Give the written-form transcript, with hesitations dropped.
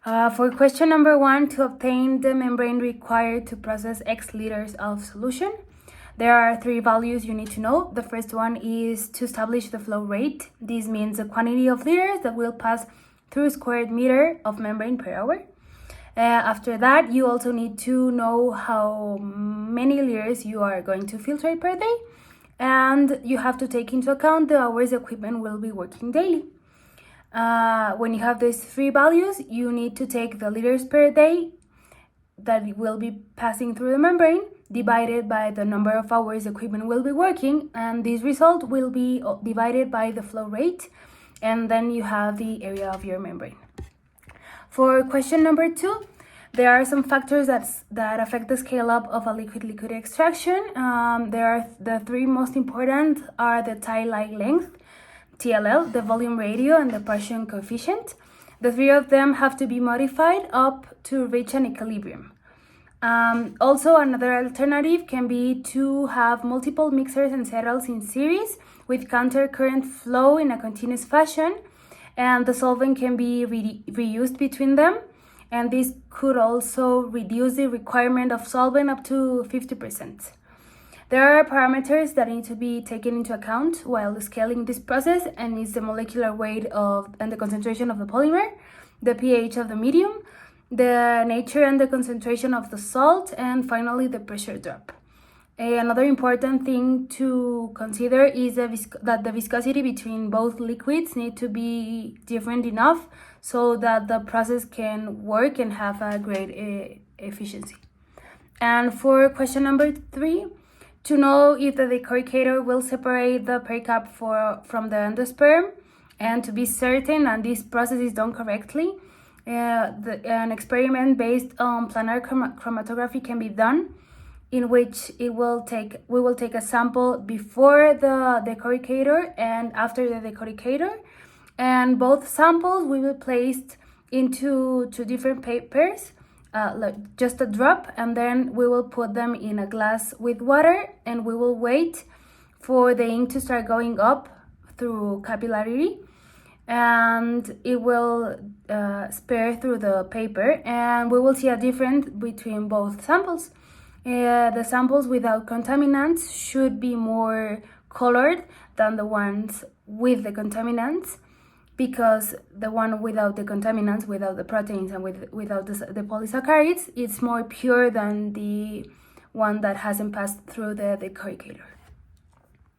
For question number 1, to obtain the membrane required to process X liters of solution, there are 3 values you need to know. The first one is to establish the flow rate. This means the quantity of liters that will pass through square meter of membrane per hour. After that, you also need to know how many liters you are going to filtrate per day, and you have to take into account the hours the equipment will be working daily. When you have these 3 values, you need to take the liters per day that will be passing through the membrane divided by the number of hours the equipment will be working, and this result will be divided by the flow rate, and then you have the area of your membrane. For question number 2, there are some factors that affect the scale up of a liquid-liquid extraction. The 3 most important are the tie-line length, TLL, the volume ratio, and the Paschen coefficient. The 3 of them have to be modified up to reach an equilibrium. Also, another alternative can be to have multiple mixers and settles in series with counter current flow in a continuous fashion, and the solvent can be reused between them, and this could also reduce the requirement of solvent up to 50%. There are parameters that need to be taken into account while scaling this process, and it's the molecular weight and the concentration of the polymer, the pH of the medium, the nature and the concentration of the salt, and finally the pressure drop. Another important thing to consider is that the viscosity between both liquids need to be different enough so that the process can work and have a great efficiency. And for question number 3, to know if the decorticator will separate the pericap from the endosperm, and to be certain that this process is done correctly, an experiment based on planar chromatography can be done, in which we will take a sample before the decorticator and after the decorticator, and both samples will be placed into 2 different papers, just a drop, and then we will put them in a glass with water, and we will wait for the ink to start going up through capillarity, and it will spare through the paper, and we will see a difference between both samples. The samples without contaminants should be more colored than the ones with the contaminants, because the one without the contaminants, without the proteins, and without the polysaccharides, it's more pure than the one that hasn't passed through the decorticator.